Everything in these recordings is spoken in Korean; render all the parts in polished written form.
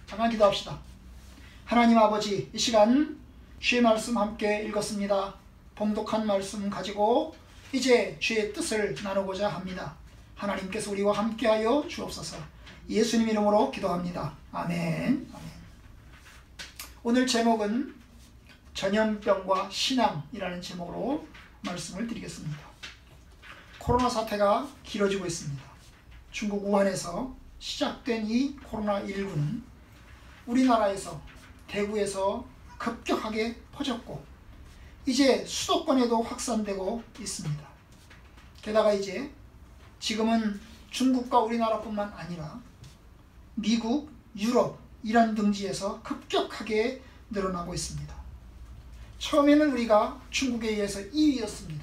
잠깐 기도합시다. 하나님 아버지, 이 시간 주의 말씀 함께 읽었습니다. 봉독한 말씀 가지고 이제 주의 뜻을 나누고자 합니다. 하나님께서 우리와 함께하여 주옵소서. 예수님 이름으로 기도합니다. 아멘. 아멘. 오늘 제목은 전염병과 신앙이라는 제목으로 말씀을 드리겠습니다. 코로나 사태가 길어지고 있습니다. 중국 우한에서 시작된 이 코로나19는 우리나라에서 대구에서 급격하게 퍼졌고 이제 수도권에도 확산되고 있습니다. 게다가 이제 지금은 중국과 우리나라뿐만 아니라 미국, 유럽, 이란 등지에서 급격하게 늘어나고 있습니다. 처음에는 우리가 중국에 의해서 2위였습니다.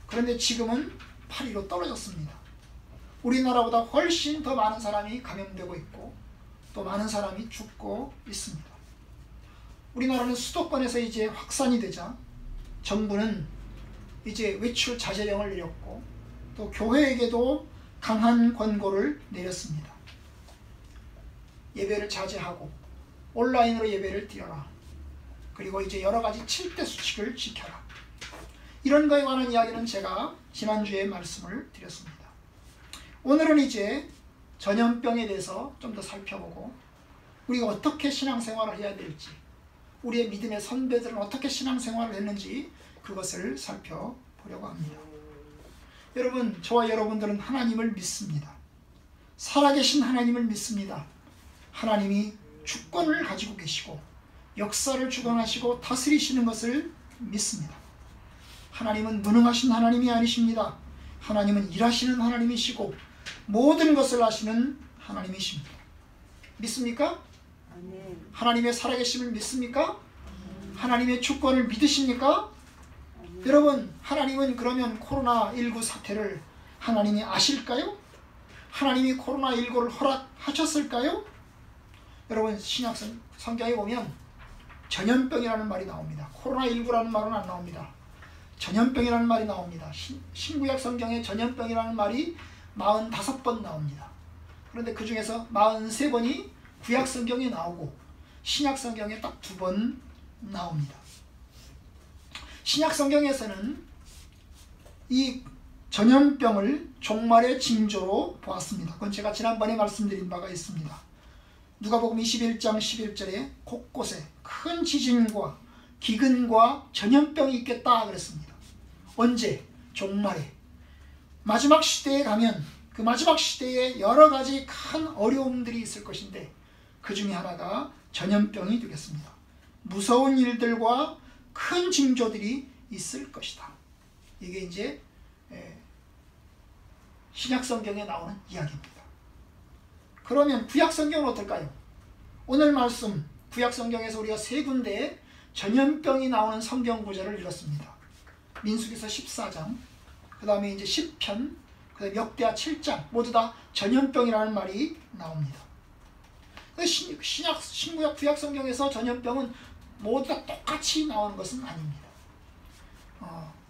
그런데 지금은 8위로 떨어졌습니다. 우리나라보다 훨씬 더 많은 사람이 감염되고 있고 또 많은 사람이 죽고 있습니다. 우리나라는 수도권에서 이제 확산이 되자 정부는 이제 외출 자제령을 내렸고 또 교회에게도 강한 권고를 내렸습니다. 예배를 자제하고 온라인으로 예배를 드려라. 그리고 이제 여러 가지 7대 수칙을 지켜라. 이런 거에 관한 이야기는 제가 지난주에 말씀을 드렸습니다. 오늘은 이제 전염병에 대해서 좀 더 살펴보고 우리가 어떻게 신앙생활을 해야 될지, 우리의 믿음의 선배들은 어떻게 신앙생활을 했는지 그것을 살펴보려고 합니다. 여러분, 저와 여러분들은 하나님을 믿습니다. 살아계신 하나님을 믿습니다. 하나님이 주권을 가지고 계시고 역사를 주관하시고 다스리시는 것을 믿습니다. 하나님은 무능하신 하나님이 아니십니다. 하나님은 일하시는 하나님이시고 모든 것을 아시는 하나님이십니다. 믿습니까? 아멘. 하나님의 살아계심을 믿습니까? 하나님의 주권을 믿으십니까? 여러분, 하나님은 그러면 코로나19 사태를 하나님이 아실까요? 하나님이 코로나19를 허락하셨을까요? 여러분, 신약 성경에 보면 전염병이라는 말이 나옵니다. 코로나19라는 말은 안 나옵니다. 전염병이라는 말이 나옵니다. 신구약 성경에 전염병이라는 말이 45번 나옵니다. 그런데 그 중에서 43번이 구약 성경에 나오고 신약 성경에 딱 2번 나옵니다. 신약 성경에서는 이 전염병을 종말의 징조로 보았습니다. 그건 제가 지난번에 말씀드린 바가 있습니다. 누가복음 21장 11절에 곳곳에 큰 지진과 기근과 전염병이 있겠다 그랬습니다. 언제? 종말에. 마지막 시대에 가면 그 마지막 시대에 여러 가지 큰 어려움들이 있을 것인데 그 중에 하나가 전염병이 되겠습니다. 무서운 일들과 큰 징조들이 있을 것이다. 이게 이제 신약 성경에 나오는 이야기입니다. 그러면 구약 성경은 어떨까요? 오늘 말씀 구약 성경에서 우리가 3군데에 전염병이 나오는 성경 구절을 읽었습니다. 민수기서 14장, 그 다음에 이제 10편, 그 다음에 역대하 7장, 모두 다 전염병이라는 말이 나옵니다. 신구약 구약 성경에서 전염병은 모두 다 똑같이 나오는 것은 아닙니다.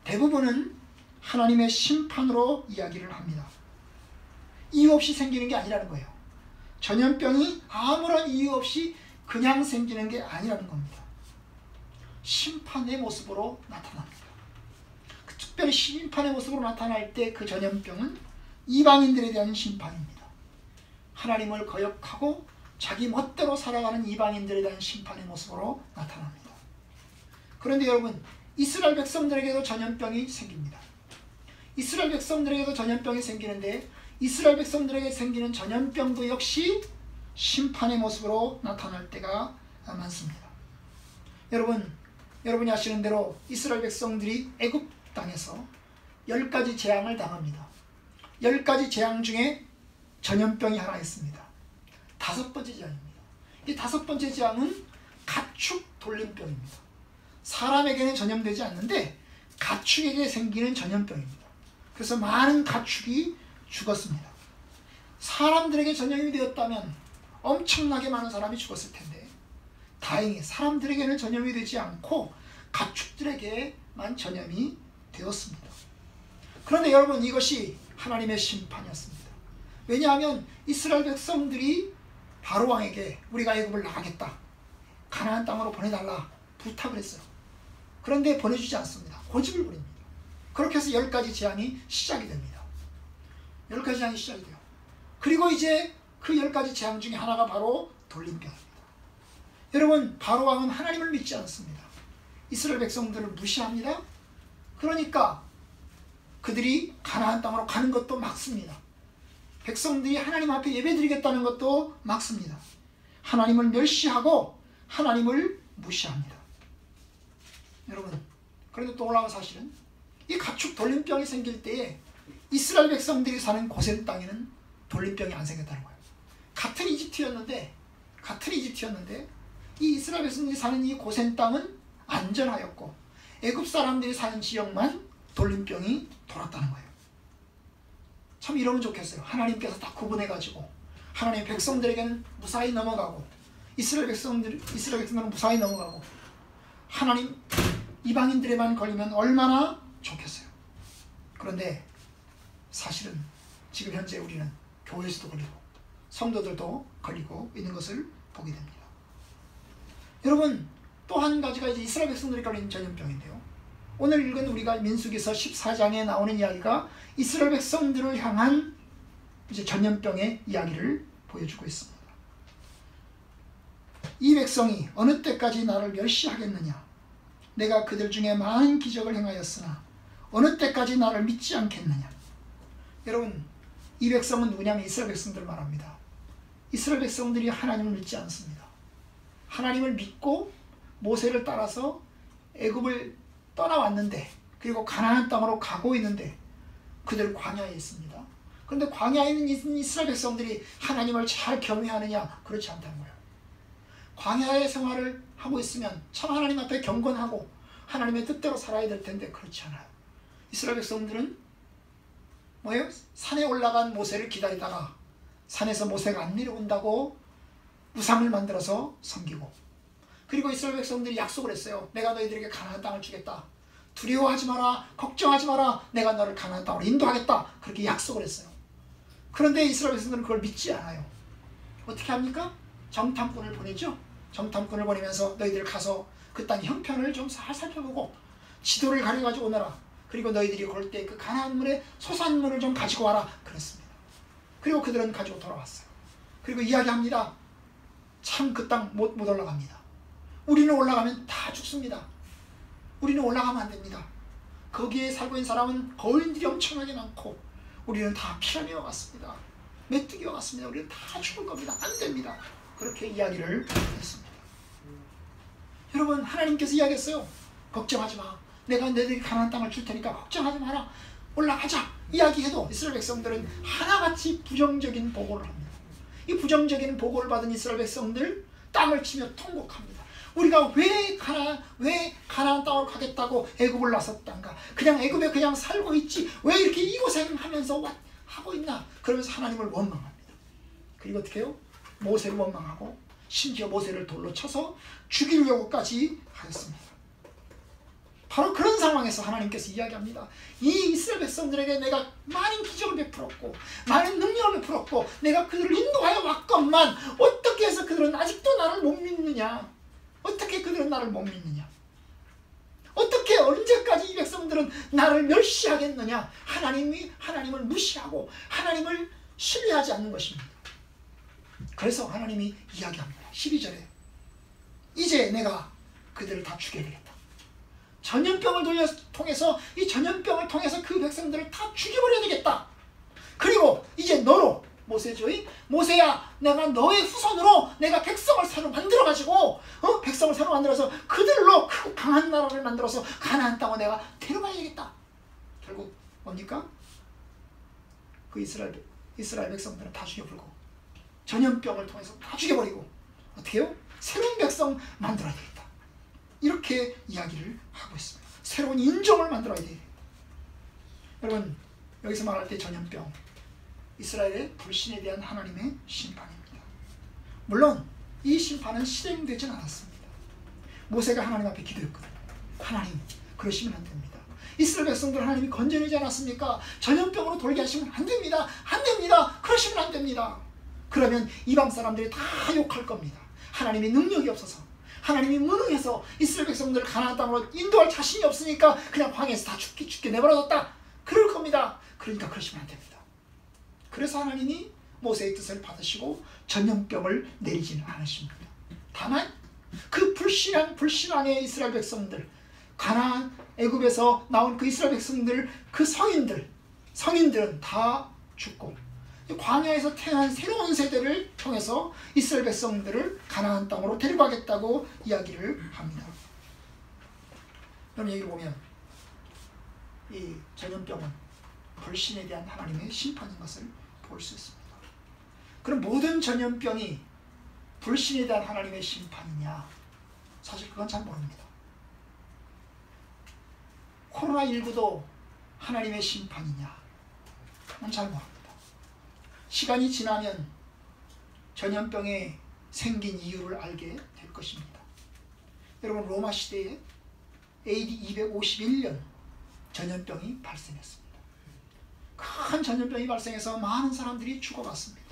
대부분은 하나님의 심판으로 이야기를 합니다. 이유 없이 생기는 게 아니라는 거예요. 전염병이 아무런 이유 없이 그냥 생기는 게 아니라는 겁니다. 심판의 모습으로 나타납니다. 특별히 심판의 모습으로 나타날 때 그 전염병은 이방인들에 대한 심판입니다. 하나님을 거역하고 자기 멋대로 살아가는 이방인들에 대한 심판의 모습으로 나타납니다. 그런데 여러분, 이스라엘 백성들에게도 전염병이 생깁니다. 이스라엘 백성들에게도 전염병이 생기는데 이스라엘 백성들에게 생기는 전염병도 역시 심판의 모습으로 나타날 때가 많습니다. 여러분이 아시는 대로 이스라엘 백성들이 애굽 땅에서 10가지 재앙을 당합니다. 10가지 재앙 중에 전염병이 하나 있습니다. 5번째 재앙입니다. 이 5번째 재앙은 가축 돌림병입니다. 사람에게는 전염되지 않는데 가축에게 생기는 전염병입니다. 그래서 많은 가축이 죽었습니다. 사람들에게 전염이 되었다면 엄청나게 많은 사람이 죽었을 텐데 다행히 사람들에게는 전염이 되지 않고 가축들에게만 전염이 되었습니다. 그런데 여러분, 이것이 하나님의 심판이었습니다. 왜냐하면 이스라엘 백성들이 바로 왕에게 우리가 애굽을 나가겠다, 가나안 땅으로 보내달라 부탁을 했어요. 그런데 보내주지 않습니다. 고집을 부립니다. 그렇게 해서 10가지 재앙이 시작이 됩니다. 10가지 재앙이 시작이 돼요. 그리고 이제 그 10가지 재앙 중에 하나가 바로 돌림병입니다. 여러분, 바로 왕은 하나님을 믿지 않습니다. 이스라엘 백성들을 무시합니다. 그러니까 그들이 가나안 땅으로 가는 것도 막습니다. 백성들이 하나님 앞에 예배드리겠다는 것도 막습니다. 하나님을 멸시하고 하나님을 무시합니다. 여러분, 그런데 또 놀라운 사실은 이 가축 돌림병이 생길 때에 이스라엘 백성들이 사는 고센 땅에는 돌림병이 안 생겼다는 거예요. 같은 이집트였는데 이 이스라엘 백성들이 사는 이 고센 땅은 안전하였고 애굽 사람들이 사는 지역만 돌림병이 돌았다는 거예요. 참 이러면 좋겠어요. 하나님께서 다 구분해가지고 하나님의 백성들에게는 무사히 넘어가고 이스라엘 백성들은 무사히 넘어가고 하나님 이방인들에만 걸리면 얼마나 좋겠어요. 그런데 사실은 지금 현재 우리는 교회에서도 걸리고 성도들도 걸리고 있는 것을 보게 됩니다. 여러분, 또 한 가지가 이제 이스라엘 백성들이 걸린 전염병인데요. 오늘 읽은 우리가 민수기서 14장에 나오는 이야기가 이스라엘 백성들을 향한 이제 전염병의 이야기를 보여주고 있습니다. 이 백성이 어느 때까지 나를 멸시하겠느냐? 내가 그들 중에 많은 기적을 행하였으나 어느 때까지 나를 믿지 않겠느냐? 여러분, 이 백성은 누구냐면 이스라엘 백성들 말합니다. 이스라엘 백성들이 하나님을 믿지 않습니다. 하나님을 믿고 모세를 따라서 애굽을 떠나왔는데, 그리고 가나안 땅으로 가고 있는데 그들 광야에 있습니다. 그런데 광야에 있는 이스라엘 백성들이 하나님을 잘 경외하느냐? 그렇지 않다는 거예요. 광야의 생활을 하고 있으면 참 하나님 앞에 경건하고 하나님의 뜻대로 살아야 될 텐데 그렇지 않아요. 이스라엘 백성들은 뭐예요? 산에 올라간 모세를 기다리다가 산에서 모세가 안 내려온다고 우상을 만들어서 섬기고, 그리고 이스라엘 백성들이 약속을 했어요. 내가 너희들에게 가나안 땅을 주겠다. 두려워하지 마라. 걱정하지 마라. 내가 너를 가나안 땅으로 인도하겠다. 그렇게 약속을 했어요. 그런데 이스라엘 백성들은 그걸 믿지 않아요. 어떻게 합니까? 정탐꾼을 보내죠. 정탐꾼을 보내면서 너희들 가서 그 땅 형편을 좀 잘 살펴보고 지도를 가려가지고 오너라. 그리고 너희들이 올 때 그 가나안물의 소산물을 좀 가지고 와라. 그랬습니다. 그리고 그들은 가지고 돌아왔어요. 그리고 이야기합니다. 참 그 땅 못 올라갑니다. 우리는 올라가면 다 죽습니다. 우리는 올라가면 안 됩니다. 거기에 살고 있는 사람은 거인들이 엄청나게 많고 우리는 다 피라미와 같습니다. 메뚜기와 같습니다. 우리는 다 죽을 겁니다. 안 됩니다. 그렇게 이야기를 했습니다. 여러분, 하나님께서 이야기했어요. 걱정하지 마. 내가 너희들이 가나안 땅을 줄 테니까 걱정하지 마라. 올라가자. 이야기해도 이스라엘 백성들은 하나같이 부정적인 보고를 합니다. 이 부정적인 보고를 받은 이스라엘 백성들 땅을 치며 통곡합니다. 우리가 왜 가나안 땅으로 가겠다고 애굽을 나섰단가? 그냥 애굽에 그냥 살고 있지 왜 이렇게 이 고생하면서 하고 있나? 그러면서 하나님을 원망합니다. 그리고 어떻게 해요? 모세를 원망하고 심지어 모세를 돌로 쳐서 죽이려고까지 하였습니다. 바로 그런 상황에서 하나님께서 이야기합니다. 이 이스라엘 백성들에게 내가 많은 기적을 베풀었고 많은 능력을 베풀었고 내가 그들을 인도하여 왔건만 어떻게 해서 그들은 아직도 나를 못 믿느냐? 어떻게 그들은 나를 못 믿느냐? 어떻게 언제까지 이 백성들은 나를 멸시하겠느냐? 하나님을 무시하고 하나님을 신뢰하지 않는 것입니다. 그래서 하나님이 이야기합니다. 12절에 이제 내가 그들을 다 죽여야겠다. 전염병을 통해서 이 전염병을 통해서 그 백성들을 다 죽여버려야 되겠다. 그리고 이제 너로 모세죠. 모세야, 내가 너의 후손으로 내가 백성을 새로 만들어가지고 백성을 새로 만들어서 그들로 그 강한 나라를 만들어서 가나안 땅을 내가 데려가야겠다. 결국 뭡니까? 그 이스라엘 백성들은 다 죽여버리고 전염병을 통해서 다 죽여버리고 어떻게 해요? 새로운 백성 만들어야 되겠다. 이렇게 이야기를 하고 있습니다. 새로운 인종을 만들어야 돼요. 여러분, 여기서 말할 때 전염병, 이스라엘의 불신에 대한 하나님의 심판입니다. 물론 이 심판은 실행되진 않았습니다. 모세가 하나님 앞에 기도했거든요. 하나님, 그러시면 안 됩니다. 이스라엘 백성들 하나님이 건져내지 않았습니까? 전염병으로 돌게 하시면 안 됩니다. 안 됩니다. 그러시면 안 됩니다. 그러면 이방 사람들이 다 욕할 겁니다. 하나님의 능력이 없어서, 하나님이 무능해서 이스라엘 백성들을 가나안 땅으로 인도할 자신이 없으니까 그냥 황해에서 다 죽게 내버려뒀다, 그럴 겁니다. 그러니까 그러시면 안 됩니다. 그래서 하나님이 모세의 뜻을 받으시고 전염병을 내리지는 않으십니다. 다만 그 불신앙의 이스라엘 백성들, 가나안 애굽에서 나온 그 이스라엘 백성들, 그 성인들은 다 죽고 광야에서 태어난 새로운 세대를 통해서 이스라엘 백성들을 가나안 땅으로 데려가겠다고 이야기를 합니다. 여러분, 여기 보면 이 전염병은 불신에 대한 하나님의 심판인 것을 볼 수 있습니다. 그럼 모든 전염병이 불신에 대한 하나님의 심판이냐? 사실 그건 잘 모릅니다. 코로나19도 하나님의 심판이냐? 그건 잘 모릅니다. 시간이 지나면 전염병에 생긴 이유를 알게 될 것입니다. 여러분, 로마 시대에 AD 251년 전염병이 발생했습니다. 큰 전염병이 발생해서 많은 사람들이 죽어갔습니다.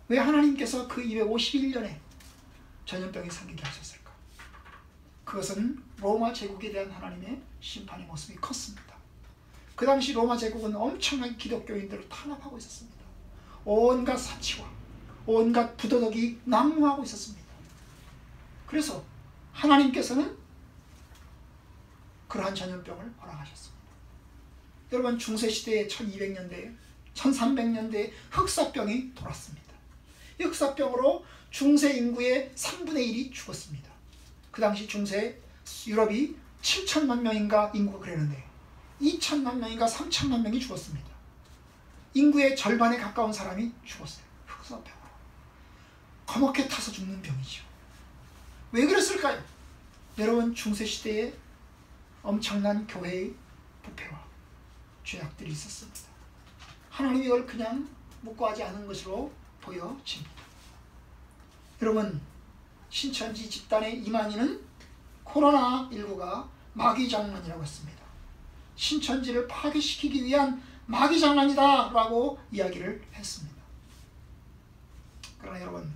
왜 하나님께서 그 251년에 전염병이 생기게 하셨을까? 그것은 로마 제국에 대한 하나님의 심판의 모습이 컸습니다. 그 당시 로마 제국은 엄청난 기독교인들을 탄압하고 있었습니다. 온갖 사치와 온갖 부도덕이 난무하고 있었습니다. 그래서 하나님께서는 그러한 전염병을 허락하셨습니다. 여러분, 중세시대의 1200년대에 1300년대에 흑사병이 돌았습니다. 이 흑사병으로 중세 인구의 3분의 1이 죽었습니다. 그 당시 중세 유럽이 7천만 명인가 인구가 그랬는데 2천만 명인가 3천만 명이 죽었습니다. 인구의 절반에 가까운 사람이 죽었어요. 흑사병으로. 거먹게 타서 죽는 병이죠. 왜 그랬을까요? 여러분, 중세시대에 엄청난 교회의 부패와 죄악들이 있었습니다. 하나님이 이걸 그냥 묵고하지 않은 것으로 보여집니다. 여러분, 신천지 집단의 이만희는 코로나19가 마귀장난이라고 했습니다. 신천지를 파괴시키기 위한 마귀장난이다 라고 이야기를 했습니다. 그러나 여러분,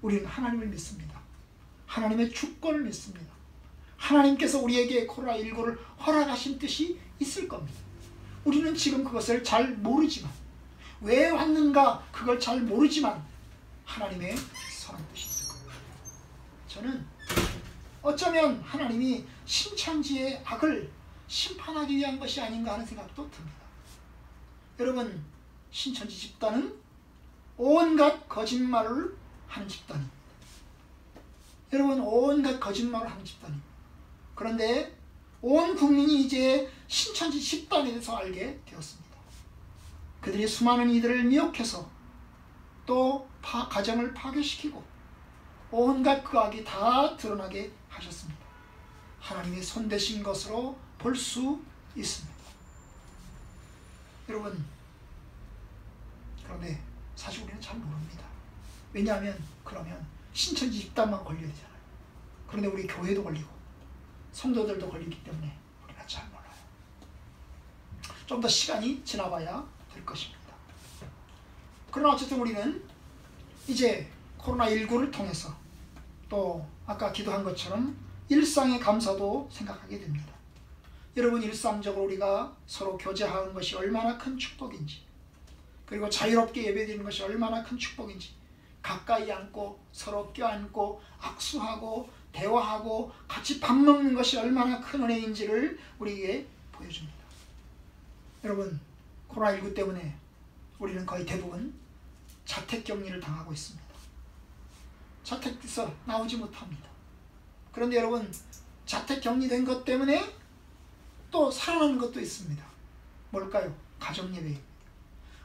우리는 하나님을 믿습니다. 하나님의 주권을 믿습니다. 하나님께서 우리에게 코로나19를 허락하신 뜻이 있을 겁니다. 우리는 지금 그것을 잘 모르지만, 왜 왔는가 그걸 잘 모르지만 하나님의 선한 뜻이 있을 겁니다. 저는 어쩌면 하나님이 신천지의 악을 심판하기 위한 것이 아닌가 하는 생각도 듭니다. 여러분, 신천지 집단은 온갖 거짓말을 하는 집단입니다. 여러분, 온갖 거짓말을 하는 집단입니다. 그런데 온 국민이 이제 신천지 집단에 대해서 알게 되었습니다. 그들이 수많은 이들을 미혹해서 또 가정을 파괴시키고 온갖 그 악이 다 드러나게 하셨습니다. 하나님의 손대신 것으로 볼 수 있습니다. 여러분, 그런데 사실 우리는 잘 모릅니다. 왜냐하면 그러면 신천지 집단만 걸려야 되잖아요. 그런데 우리 교회도 걸리고 성도들도 걸리기 때문에 우리가 잘 몰라요. 좀 더 시간이 지나봐야 될 것입니다. 그러나 어쨌든 우리는 이제 코로나19를 통해서 또 아까 기도한 것처럼 일상의 감사도 생각하게 됩니다. 여러분, 일상적으로 우리가 서로 교제하는 것이 얼마나 큰 축복인지, 그리고 자유롭게 예배드리는 것이 얼마나 큰 축복인지, 가까이 앉고 서로 껴안고 악수하고 대화하고 같이 밥 먹는 것이 얼마나 큰 은혜인지를 우리에게 보여줍니다. 여러분, 코로나19 때문에 우리는 거의 대부분 자택격리를 당하고 있습니다. 자택에서 나오지 못합니다. 그런데 여러분, 자택격리된 것 때문에 또 살아나는 것도 있습니다. 뭘까요? 가정예배입니다.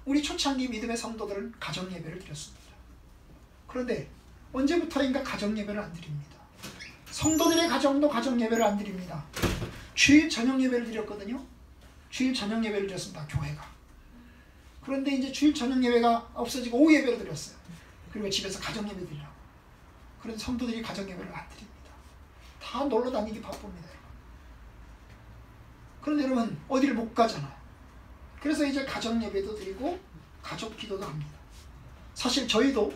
우리 초창기 믿음의 성도들은 가정예배를 드렸습니다. 그런데 언제부터인가 가정예배를 안 드립니다. 성도들의 가정도 가정예배를 안 드립니다. 주일 저녁예배를 드렸거든요. 주일 저녁예배를 드렸습니다. 교회가. 그런데 이제 주일 저녁예배가 없어지고 오후 예배를 드렸어요. 그리고 집에서 가정예배 드리라고. 그런데 성도들이 가정예배를 안 드립니다. 다 놀러 다니기 바쁩니다. 그런데 여러분, 어디를 못 가잖아요. 그래서 이제 가정예배도 드리고 가족 기도도 합니다. 사실 저희도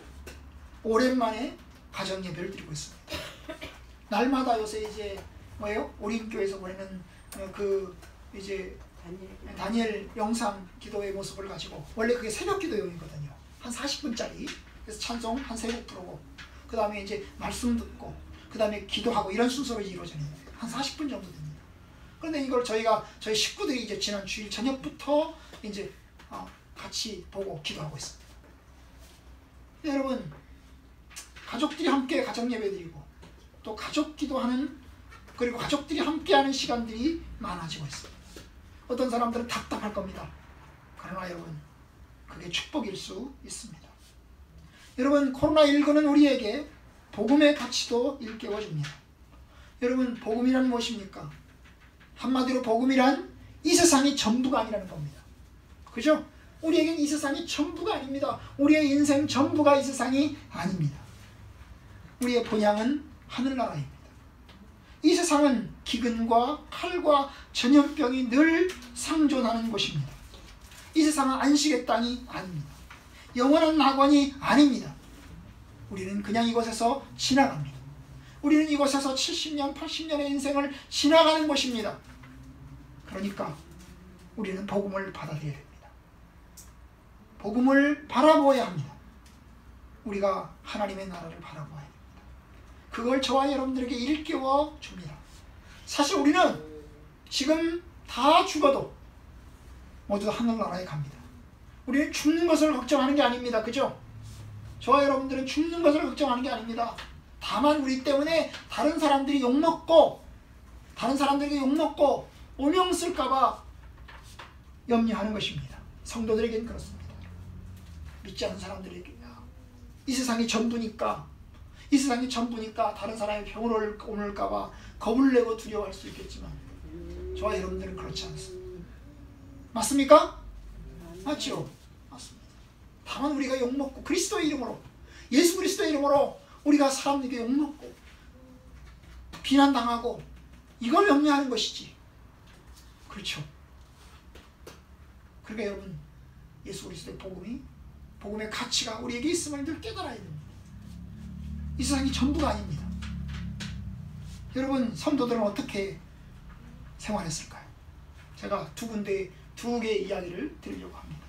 오랜만에 가정 예배를 드리고 있습니다. 날마다 요새 이제 뭐예요? 우리교회에서 보내는 그 이제 다니엘 영상 기도의 모습을 가지고, 원래 그게 새벽 기도용이거든요. 한 40분짜리. 그래서 찬송 한 3곡 부르고, 그 다음에 이제 말씀 듣고, 그 다음에 기도하고, 이런 순서로 이루어지는 거예요. 한 40분 정도 됩니다. 그런데 이걸 저희 식구들이 이제 지난 주일 저녁부터 이제 같이 보고 기도하고 있습니다. 여러분, 가족들이 함께 가정 예배 드리고, 또 가족 기도하는, 그리고 가족들이 함께하는 시간들이 많아지고 있습니다. 어떤 사람들은 답답할 겁니다. 그러나 여러분, 그게 축복일 수 있습니다. 여러분, 코로나19는 우리에게 복음의 가치도 일깨워줍니다. 여러분, 복음이란 무엇입니까? 한마디로 복음이란 이 세상이 전부가 아니라는 겁니다. 그죠? 우리에겐 이 세상이 전부가 아닙니다. 우리의 인생 전부가 이 세상이 아닙니다. 우리의 본향은 하늘나라입니다. 이 세상은 기근과 칼과 전염병이 늘 상존하는 곳입니다. 이 세상은 안식의 땅이 아닙니다. 영원한 낙원이 아닙니다. 우리는 그냥 이곳에서 지나갑니다. 우리는 이곳에서 70년, 80년의 인생을 지나가는 것입니다. 그러니까 우리는 복음을 받아들여야 됩니다. 복음을 바라보아야 합니다. 우리가 하나님의 나라를 바라보아야 됩니다. 그걸 저와 여러분들에게 일깨워 줍니다. 사실 우리는 지금 다 죽어도 모두 하늘나라에 갑니다. 우리는 죽는 것을 걱정하는 게 아닙니다. 그죠? 저와 여러분들은 죽는 것을 걱정하는 게 아닙니다. 다만 우리 때문에 다른 사람들이 욕먹고, 다른 사람들에게 욕먹고 오명 쓸까봐 염려하는 것입니다. 성도들에게는 그렇습니다. 믿지 않는 사람들에게 이 세상이 전부니까, 이 세상이 전부니까 다른 사람이 병을 옮을까봐 겁을 내고 두려워할 수 있겠지만, 저와 여러분들은 그렇지 않습니다. 맞습니까? 맞죠? 맞습니다. 다만 우리가 욕먹고, 그리스도의 이름으로, 예수 그리스도의 이름으로 우리가 사람들에게 욕먹고 비난당하고, 이걸 염려하는 것이지. 그렇죠? 그러니까 여러분, 예수 그리스도의 복음의 가치가 우리에게 있음을 늘 깨달아야 됩니다. 이 세상이 전부가 아닙니다. 여러분, 성도들은 어떻게 생활했을까요? 제가 두 개의 이야기를 드리려고 합니다.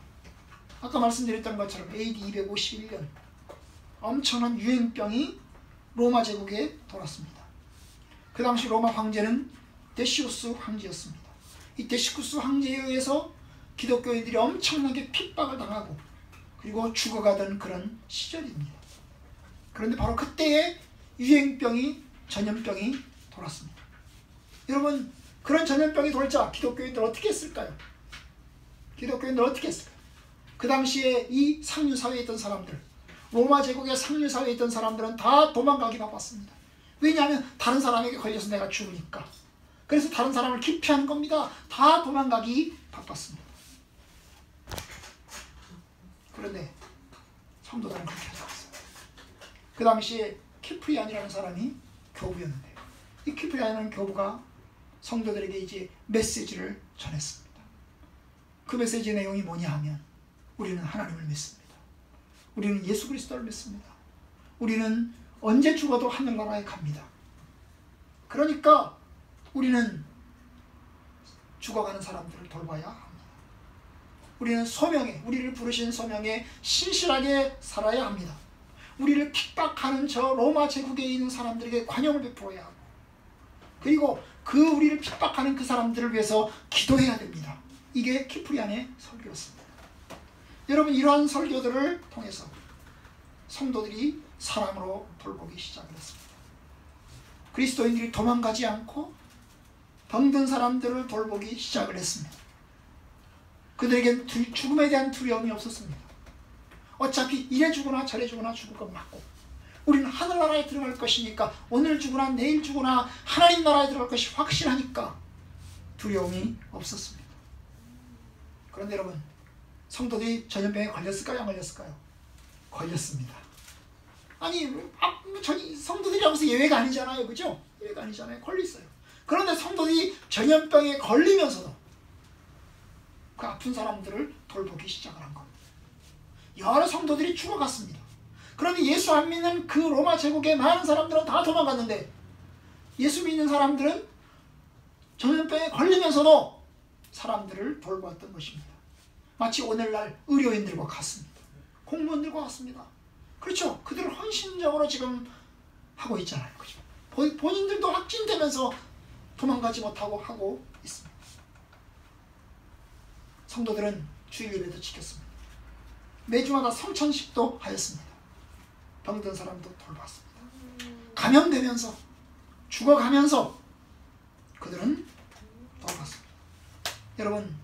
아까 말씀드렸던 것처럼 AD 251년 엄청난 유행병이 로마 제국에 돌았습니다. 그 당시 로마 황제는 데시우스 황제였습니다. 이 데시우스 황제에 의해서 기독교인들이 엄청나게 핍박을 당하고, 그리고 죽어가던 그런 시절입니다. 그런데 바로 그때에 유행병이, 전염병이 돌았습니다. 여러분, 그런 전염병이 돌자 기독교인들 어떻게 했을까요? 기독교인들 어떻게 했을까요? 그 당시에 이 상류사회에 있던 사람들, 로마 제국의 상류사회에 있던 사람들은 다 도망가기 바빴습니다. 왜냐하면 다른 사람에게 걸려서 내가 죽으니까. 그래서 다른 사람을 기피하는 겁니다. 다 도망가기 바빴습니다. 그런데 성도들은 그렇게 하지 않았어요. 그 당시에 키프리안이라는 사람이 교부였는데요. 이 키프리안이라는 교부가 성도들에게 이제 메시지를 전했습니다. 그 메시지의 내용이 뭐냐 하면, 우리는 하나님을 믿습니다. 우리는 예수 그리스도를 믿습니다. 우리는 언제 죽어도 하늘나라에 갑니다. 그러니까 우리는 죽어가는 사람들을 돌봐야 합니다. 우리는 소명에, 우리를 부르신 소명에 신실하게 살아야 합니다. 우리를 핍박하는 저 로마 제국에 있는 사람들에게 관용을 베풀어야 하고, 그리고 그 우리를 핍박하는 그 사람들을 위해서 기도해야 됩니다. 이게 키프리안의 설교였습니다. 여러분, 이러한 설교들을 통해서 성도들이 사랑으로 돌보기 시작을 했습니다. 그리스도인들이 도망가지 않고 병든 사람들을 돌보기 시작을 했습니다. 그들에겐 죽음에 대한 두려움이 없었습니다. 어차피 이래 죽으나 저래 죽으나 죽을 건 맞고, 우리는 하늘나라에 들어갈 것이니까, 오늘 죽으나 내일 죽으나 하나님 나라에 들어갈 것이 확실하니까 두려움이 없었습니다. 그런데 여러분, 성도들이 전염병에 걸렸을까요? 안 걸렸을까요? 걸렸습니다. 아니, 성도들이라고 해서 예외가 아니잖아요. 그죠? 예외가 아니잖아요. 걸렸어요. 그런데 성도들이 전염병에 걸리면서도 그 아픈 사람들을 돌보기 시작을 한 겁니다. 여러 성도들이 죽어갔습니다. 그런데 예수 안 믿는 그 로마 제국의 많은 사람들은 다 도망갔는데 예수 믿는 사람들은 전염병에 걸리면서도 사람들을 돌보았던 것입니다. 마치 오늘날 의료인들과 같습니다. 공무원들과 같습니다. 그렇죠. 그들은 헌신적으로 지금 하고 있잖아요. 그렇죠? 본인들도 확진되면서 도망가지 못하고 하고 있습니다. 성도들은 주일 예배도 지켰습니다. 매주마다 성찬식도 하였습니다. 병든 사람도 돌봤습니다. 감염되면서 죽어가면서 그들은 돌봤습니다. 여러분,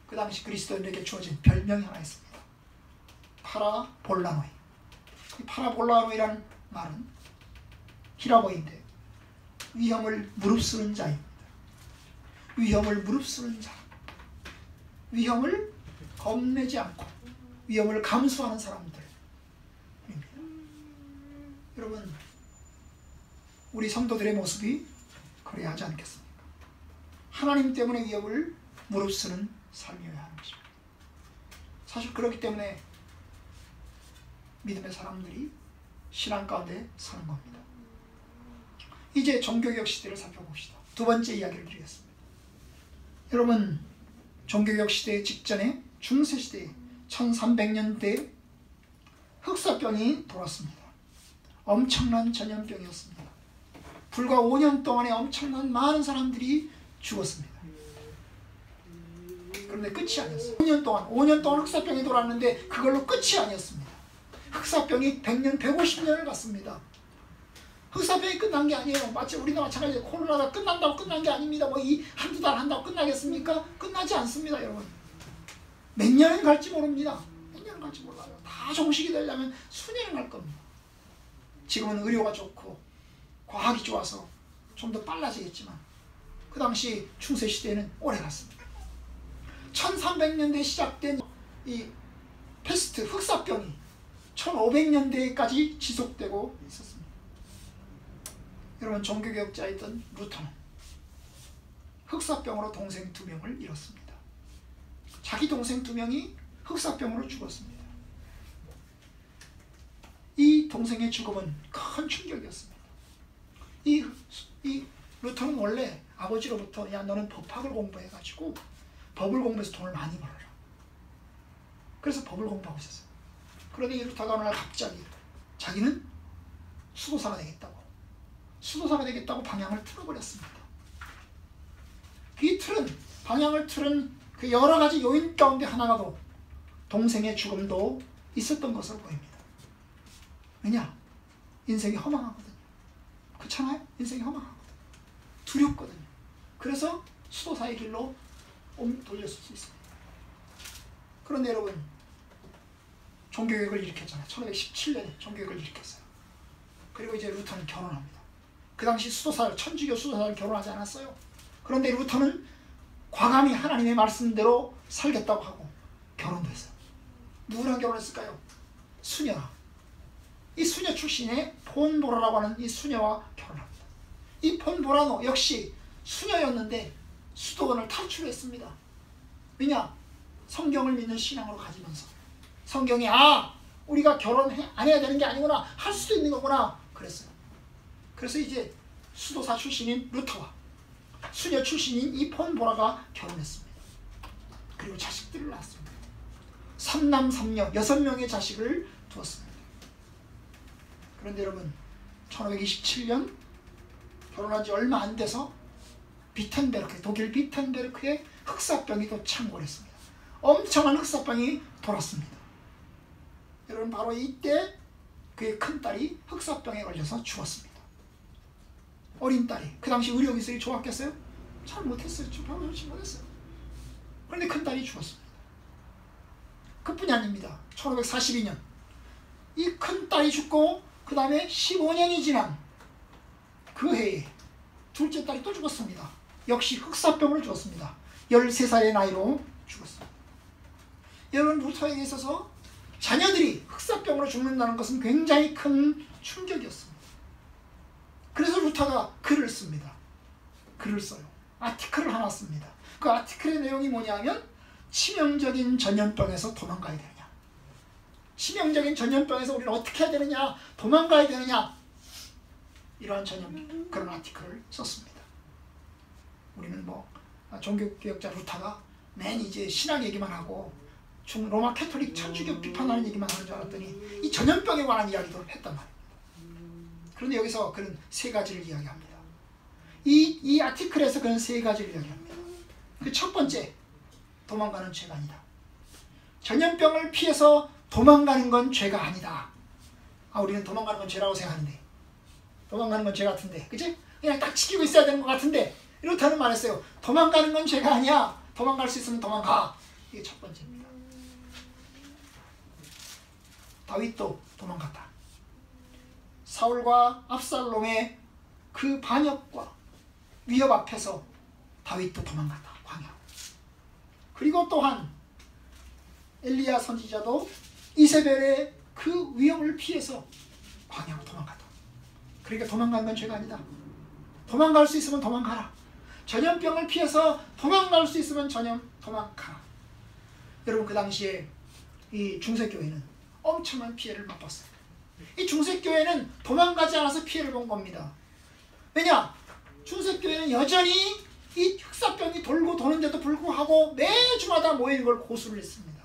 그 당시 그리스도인에게 주어진 별명이 하나 있습니다. 파라볼라노이. 이 파라볼라노이라는 말은 히라보인데 위험을 무릅쓰는 자입니다. 위험을 무릅쓰는 자. 위험을 겁내지 않고 위험을 감수하는 사람들입니다. 여러분, 우리 성도들의 모습이 그래야 하지 않겠습니까? 하나님 때문에 위협을 무릅쓰는 삶이어야 하는 것입니다. 사실 그렇기 때문에 믿음의 사람들이 신앙 가운데 사는 겁니다. 이제 종교개혁 시대를 살펴봅시다. 두 번째 이야기를 드리겠습니다. 여러분, 종교개혁 시대 직전에 중세시대에 1300년대에 흑사병이 돌았습니다. 엄청난 전염병이었습니다. 불과 5년 동안에 엄청난 많은 사람들이 죽었습니다. 그런데 끝이 아니었어요. 5년 동안 흑사병이 돌았는데 그걸로 끝이 아니었습니다. 흑사병이 100년, 150년을 갔습니다. 흑사병이 끝난 게 아니에요. 마치 우리도 마찬가지로 코로나가 끝난다고 끝난 게 아닙니다. 뭐 이 한두 달 한다고 끝나겠습니까? 끝나지 않습니다, 여러분. 몇 년을 갈지 모릅니다. 몇 년을 갈지 몰라요. 다 종식이 되려면 수년을 갈 겁니다. 지금은 의료가 좋고 과학이 좋아서 좀 더 빨라지겠지만 그 당시 중세시대에는 오래 갔습니다. 1300년대에 시작된 이 패스트, 흑사병이 1500년대까지 지속되고 있었습니다. 여러분, 종교개혁자였던 루터는 흑사병으로 동생 2명을 잃었습니다. 자기 동생 2명이 흑사병으로 죽었습니다. 이 동생의 죽음은 큰 충격이었습니다. 이 루터는 원래 아버지로부터 야, 너는 법학을 공부해가지고 법을 공부해서 돈을 많이 벌어라. 그래서 법을 공부하고 있었어요. 그런데 이 루터가 어느 날 갑자기 자기는 수도사가 되겠다고 방향을 틀어버렸습니다. 이 방향을 틀은 그 여러 가지 요인 가운데 하나가도 동생의 죽음도 있었던 것으로 보입니다. 왜냐? 인생이 허망하거든요. 그렇잖아요? 인생이 허망하거든요. 두렵거든요. 그래서 수도사의 길로 돌렸을 수 있습니다. 그런데 여러분, 종교개혁을 일으켰잖아요. 1517년에 종교개혁을 일으켰어요. 그리고 이제 루터는 결혼합니다. 그 당시 천주교 수도사를 결혼하지 않았어요. 그런데 루터는 과감히 하나님의 말씀대로 살겠다고 하고 결혼도 했어요. 누구랑 결혼했을까요? 수녀. 이 수녀 출신의 폰도라라고 하는 이 수녀와 결혼합니다. 이 폰도라노 역시 수녀였는데 수도원을 탈출했습니다. 왜냐? 성경을 믿는 신앙으로 가지면서 성경이 우리가 결혼 안 해야 되는 게 아니구나, 할 수도 있는 거구나 그랬어요. 그래서 이제 수도사 출신인 루터와 수녀 출신인 이 폰보라가 결혼했습니다. 그리고 자식들을 낳았습니다. 3남 3녀 6명의 자식을 두었습니다. 그런데 여러분, 1527년 결혼한 지 얼마 안 돼서 독일 비텐베르크에 흑사병이 또 창궐했습니다. 엄청난 흑사병이 돌았습니다. 여러분, 바로 이때 그의 큰딸이 흑사병에 걸려서 죽었습니다. 어린 딸이. 그 당시 의료기술이 좋았겠어요? 잘 못했어요. 병을 좋지 못했어요. 그런데 큰딸이 죽었습니다. 그뿐이 아닙니다. 1542년 이 큰딸이 죽고 그 다음에 15년이 지난 그 해에 둘째 딸이 또 죽었습니다. 역시 흑사병으로 죽었습니다. 13살의 나이로 죽었습니다. 여러분, 루터에게 있어서 자녀들이 흑사병으로 죽는다는 것은 굉장히 큰 충격이었습니다. 그래서 루터가 글을 씁니다. 글을 써요. 아티클을 하나 씁니다. 그 아티클의 내용이 뭐냐면 치명적인 전염병에서 도망가야 되느냐, 치명적인 전염병에서 우리는 어떻게 해야 되느냐, 도망가야 되느냐, 이러한 전염병, 그런 아티클을 썼습니다. 우리는 뭐 종교개혁자 루터가 맨 이제 신학 얘기만 하고 로마 캐톨릭 천주교 비판하는 얘기만 하는 줄 알았더니 이 전염병에 관한 이야기도 했단 말입니다. 그런데 여기서 그런 세 가지를 이야기합니다. 이 아티클에서 그런 세 가지를 이야기합니다. 그 첫 번째, 도망가는 죄가 아니다. 전염병을 피해서 도망가는 건 죄가 아니다. 우리는 도망가는 건 죄라고 생각하는데, 도망가는 건 죄 같은데, 그치? 그냥 딱 지키고 있어야 되는 것 같은데, 이렇다는 말했어요. 도망가는 건 죄가 아니야. 도망갈 수 있으면 도망가. 이게 첫 번째입니다. 다윗도 도망갔다. 사울과 압살롬의 그 반역과 위협 앞에서 다윗도 도망갔다. 광야. 그리고 또한 엘리야 선지자도 이세벨의 그 위협을 피해서 광야로 도망갔다. 그러니까 도망가는 건 죄가 아니다. 도망갈 수 있으면 도망가라. 전염병을 피해서 도망갈 수 있으면 도망가라. 여러분, 그 당시에 이 중세교회는 엄청난 피해를 맛봤어요. 이 중세교회는 도망가지 않아서 피해를 본 겁니다. 왜냐? 중세교회는 여전히 이 흑사병이 돌고 도는데도 불구하고 매주마다 모이는 걸 고수를 했습니다.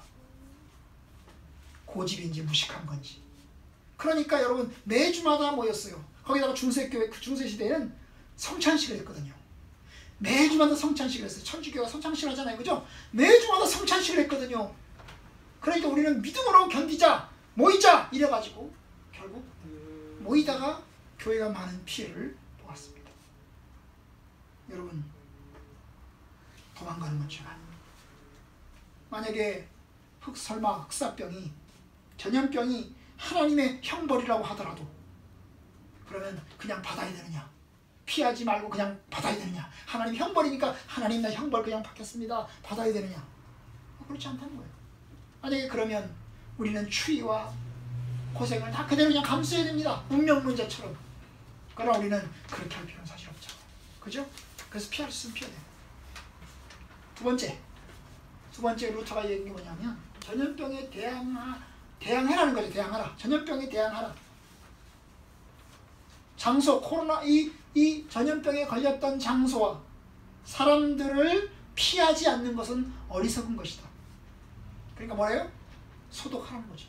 고집인지 무식한 건지. 그러니까 여러분, 매주마다 모였어요. 거기다가 중세교회, 그 중세시대에는 성찬식을 했거든요. 매주마다 성찬식을 했어요. 천주교가 성찬식을 하잖아요. 그죠? 매주마다 성찬식을 했거든요. 그러니까 우리는 믿음으로 견디자, 모이자 이래가지고 결국 모이다가 교회가 많은 피해를 보았습니다. 여러분, 도망가는 건 죄가 아닙니다. 만약에 설마 흑사병이, 전염병이 하나님의 형벌이라고 하더라도 그러면 그냥 받아야 되느냐? 피하지 말고 그냥 받아야 되느냐? 하나님 형벌이니까 하나님 나 형벌 그냥 받겠습니다. 받아야 되느냐? 그렇지 않다는 거예요. 만약에 그러면 우리는 추위와 고생을 다 그대로 그냥 감수해야 됩니다. 운명 문제처럼. 그러나 우리는 그렇게 할 필요는 사실 없죠. 그죠? 그래서 피할 수 있으면 피해야 돼요. 두 번째 루터가 얘기한 게 뭐냐면 전염병에 대항해라는 거죠. 대항하라. 전염병에 대항하라. 장소, 코로나 이 전염병에 걸렸던 장소와 사람들을 피하지 않는 것은 어리석은 것이다. 그러니까 뭐래요? 소독하라는 거죠.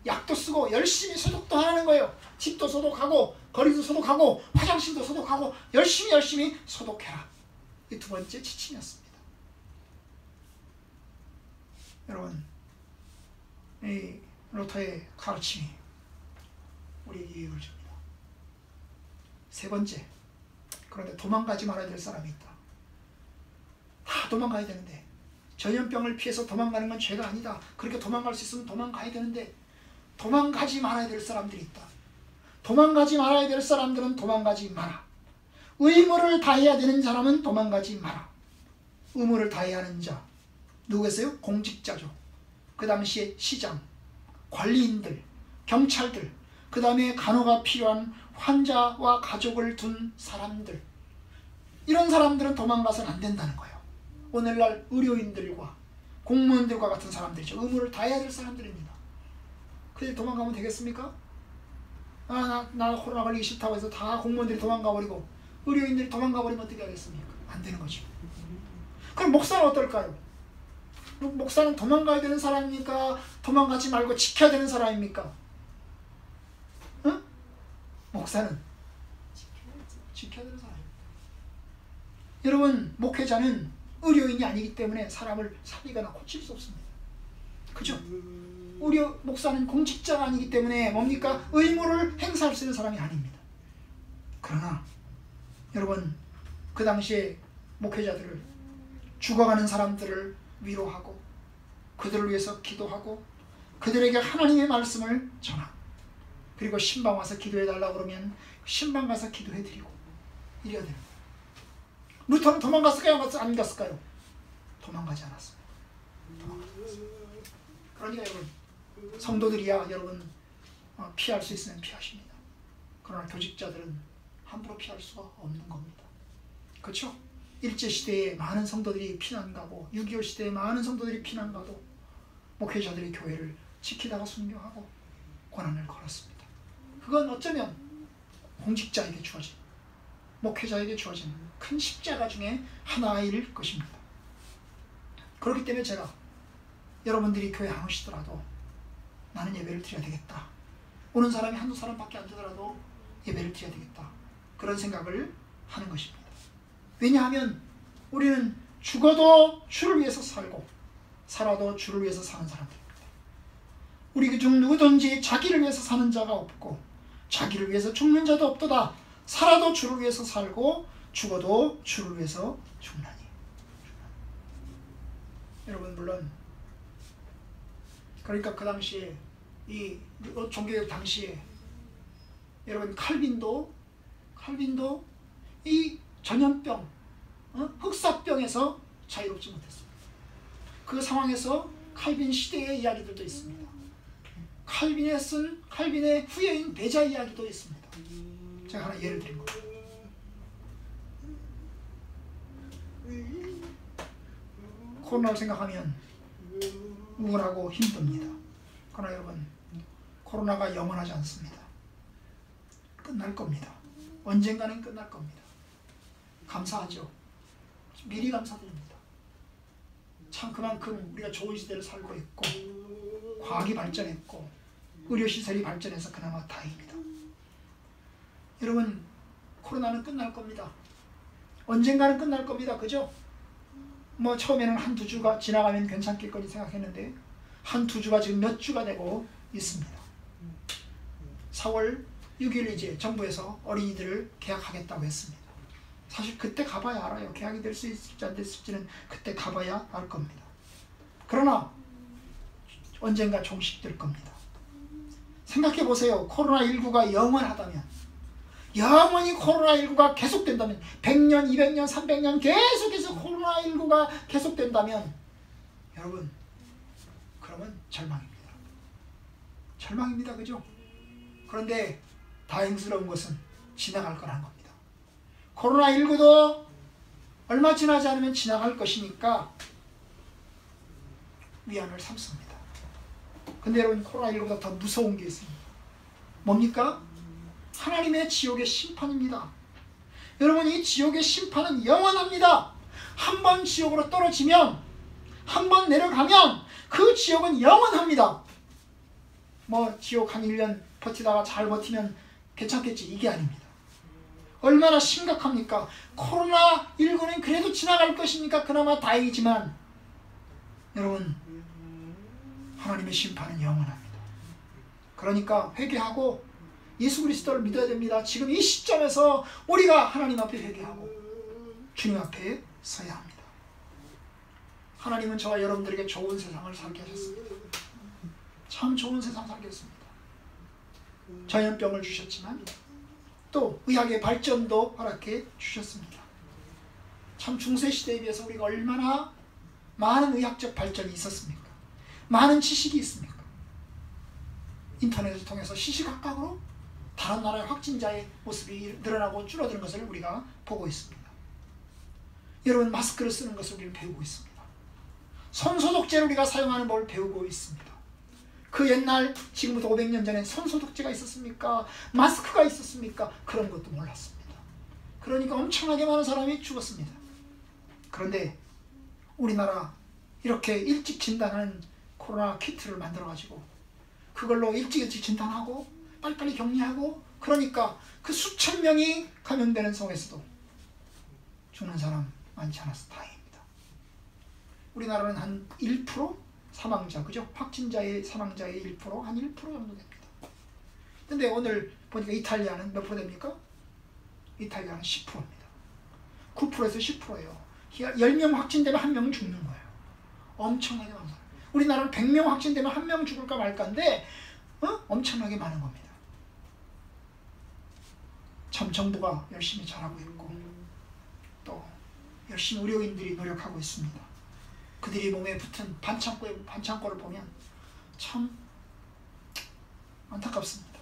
약도 쓰고 열심히 소독도 하라는 거예요. 집도 소독하고 거리도 소독하고 화장실도 소독하고 열심히 소독해라. 이 두 번째 지침이었습니다. 여러분, 이 루터의 가르침이 우리에게 유익을 줍니다. 세 번째, 그런데 도망가지 말아야 될 사람이 있다. 다 도망가야 되는데, 전염병을 피해서 도망가는 건 죄가 아니다. 그렇게 도망갈 수 있으면 도망가야 되는데 도망가지 말아야 될 사람들이 있다. 도망가지 말아야 될 사람들은 도망가지 마라. 의무를 다해야 되는 사람은 도망가지 마라. 의무를 다해야 하는 자 누구겠어요? 공직자죠. 그 당시에 시장, 관리인들, 경찰들, 그 다음에 간호가 필요한 환자와 가족을 둔 사람들, 이런 사람들은 도망가서는 안 된다는 거예요. 오늘날 의료인들과 공무원들과 같은 사람들이죠. 의무를 다해야 될 사람들입니다. 그게 도망가면 되겠습니까? 나 코로나 걸리기 싫다고 해서 다 공무원들이 도망가버리고 의료인들이 도망가버리면 어떻게 하겠습니까? 안 되는 거죠. 그럼 목사는 어떨까요? 목사는 도망가야 되는 사람입니까? 도망가지 말고 지켜야 되는 사람입니까? 응? 목사는 지켜야 되는 사람입니다. 여러분, 목회자는 의료인이 아니기 때문에 사람을 살리거나 고칠 수 없습니다. 그죠? 목사는 공직자가 아니기 때문에 뭡니까? 의무를 행사할 수 있는 사람이 아닙니다. 그러나 여러분, 그 당시에 목회자들을, 죽어가는 사람들을 위로하고 그들을 위해서 기도하고 그들에게 하나님의 말씀을 전하고, 그리고 신방 와서 기도해달라고 그러면 신방 가서 기도해드리고 이래야 돼요. 루터는 도망갔을까요? 안 갔을까요? 도망가지 않았습니다. 도망가지 않았습니다. 그러니까 여러분, 성도들이야 여러분 피할 수 있으면 피하십니다. 그러나 교직자들은 함부로 피할 수가 없는 겁니다. 그렇죠? 일제시대에 많은 성도들이 피난 가고 6.25 시대에 많은 성도들이 피난 가도 목회자들이 교회를 지키다가 순교하고 고난을 걸었습니다. 그건 어쩌면 공직자에게 주어진, 목회자에게 주어진 큰 십자가 중에 하나일 것입니다. 그렇기 때문에 제가 여러분들이 교회 안 오시더라도 나는 예배를 드려야 되겠다. 오는 사람이 한두 사람밖에 안 되더라도 예배를 드려야 되겠다. 그런 생각을 하는 것입니다. 왜냐하면 우리는 죽어도 주를 위해서 살고 살아도 주를 위해서 사는 사람들입니다. 우리 그중 누구든지 자기를 위해서 사는 자가 없고 자기를 위해서 죽는 자도 없도다. 살아도 주를 위해서 살고 죽어도 주를 위해서 죽나니. 여러분, 물론 그러니까 그 당시에 이 종교개혁 당시에 여러분 칼빈도 이 전염병, 흑사병에서 자유롭지 못했습니다. 그 상황에서 칼빈 시대의 이야기들도 있습니다. 칼빈의 후예인 베자 이야기도 있습니다. 제가 하나 예를 드린 겁니다. 코로나를 생각하면 우울하고 힘듭니다. 그러나 여러분, 코로나가 영원하지 않습니다. 끝날 겁니다. 언젠가는 끝날 겁니다. 감사하죠. 미리 감사드립니다. 참 그만큼 우리가 좋은 시대를 살고 있고 과학이 발전했고 의료시설이 발전해서 그나마 다행입니다. 여러분, 코로나는 끝날 겁니다. 언젠가는 끝날 겁니다. 그죠? 뭐 처음에는 한두 주가 지나가면 괜찮겠거니 생각했는데 한두 주가 지금 몇 주가 되고 있습니다. 4월 6일 이제 정부에서 어린이들을 개학하겠다고 했습니다. 사실 그때 가봐야 알아요. 개학이 될 수 있을지 안 됐을지는 그때 가봐야 알 겁니다. 그러나 언젠가 종식될 겁니다. 생각해 보세요. 코로나19가 영원하다면, 영원히 코로나19가 계속된다면, 100년, 200년, 300년 계속해서 코로나19가 계속된다면 여러분, 그러면 절망입니다. 절망입니다. 그죠? 그런데 다행스러운 것은 지나갈 거라는 겁니다. 코로나19도 얼마 지나지 않으면 지나갈 것이니까 위안을 삼습니다. 근데 여러분, 코로나19보다 더 무서운 게 있습니다. 뭡니까? 하나님의 지옥의 심판입니다. 여러분, 이 지옥의 심판은 영원합니다. 한 번 지옥으로 떨어지면, 한 번 내려가면 그 지옥은 영원합니다. 뭐 지옥 한 1년 버티다가 잘 버티면 괜찮겠지, 이게 아닙니다. 얼마나 심각합니까? 코로나19는 그래도 지나갈 것이니까 그나마 다행이지만 여러분, 하나님의 심판은 영원합니다. 그러니까 회개하고 예수 그리스도를 믿어야 됩니다. 지금 이 시점에서 우리가 하나님 앞에 회개하고 주님 앞에 서야 합니다. 하나님은 저와 여러분들에게 좋은 세상을 살게 하셨습니다. 참 좋은 세상 살게 했습니다. 전염병을 주셨지만 또 의학의 발전도 허락해 주셨습니다. 참 중세시대에 비해서 우리가 얼마나 많은 의학적 발전이 있었습니까? 많은 지식이 있습니까? 인터넷을 통해서 시시각각으로 다른 나라의 확진자의 모습이 늘어나고 줄어드는 것을 우리가 보고 있습니다. 여러분, 마스크를 쓰는 것을 우리는 배우고 있습니다. 손소독제를 우리가 사용하는 법을 배우고 있습니다. 그 옛날, 지금부터 500년 전에 손소독제가 있었습니까? 마스크가 있었습니까? 그런 것도 몰랐습니다. 그러니까 엄청나게 많은 사람이 죽었습니다. 그런데 우리나라 이렇게 일찍 진단하는 코로나 키트를 만들어가지고 그걸로 일찍 진단하고 빨리빨리 격리하고, 그러니까 그 수천 명이 감염되는 속에서도 죽는 사람 많지 않아서 다행입니다. 우리나라는 한 1% 사망자, 그죠? 확진자의 사망자의 1%, 한 1% 정도 됩니다. 근데 오늘 보니까 이탈리아는 몇 프로 됩니까? 이탈리아는 10%입니다. 9%에서 10%예요. 10명 확진되면 1명 죽는 거예요. 엄청나게 많은 사람. 우리나라는 100명 확진되면 1명 죽을까 말까인데 엄청나게 많은 겁니다. 참 정부가 열심히 잘하고 있고 또 열심히 의료인들이 노력하고 있습니다. 그들이 몸에 붙은 반창고를 보면 참 안타깝습니다.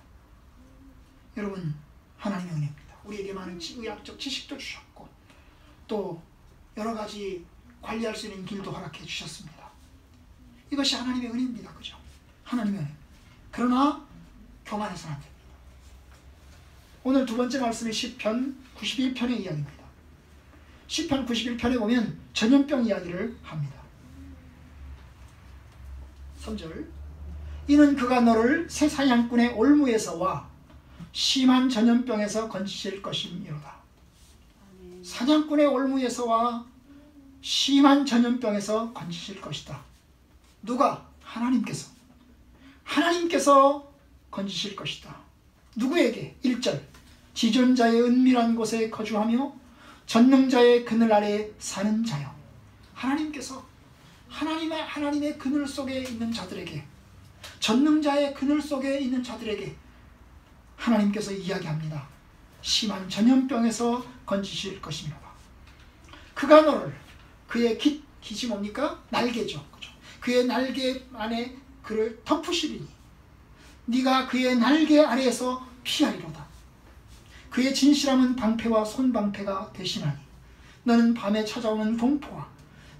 여러분, 하나님의 은혜입니다. 우리에게 많은 의학적 지식도 주셨고 또 여러 가지 관리할 수 있는 길도 허락해 주셨습니다. 이것이 하나님의 은혜입니다. 그죠? 하나님의 은혜. 그러나 교만해서는 안 됩니다. 오늘 두 번째 말씀이 시편 91편의 이야기입니다. 시편 91편에 보면 전염병 이야기를 합니다. 3절, 이는 그가 너를 새 사냥꾼의 올무에서와 심한 전염병에서 건지실 것이미로다. 사냥꾼의 올무에서와 심한 전염병에서 건지실 것이다. 누가? 하나님께서 건지실 것이다. 누구에게? 1절, 지존자의 은밀한 곳에 거주하며 전능자의 그늘 아래에 사는 자여. 하나님께서 하나님의 그늘 속에 있는 자들에게, 전능자의 그늘 속에 있는 자들에게 하나님께서 이야기합니다. 심한 전염병에서 건지실 것입니다. 그가 너를, 그의 깃이 뭡니까? 날개죠. 그죠? 그의 날개 안에 그를 덮으시리니 네가 그의 날개 아래에서 피하리로다. 그의 진실함은 방패와 손방패가 대신하니 너는 밤에 찾아오는 공포와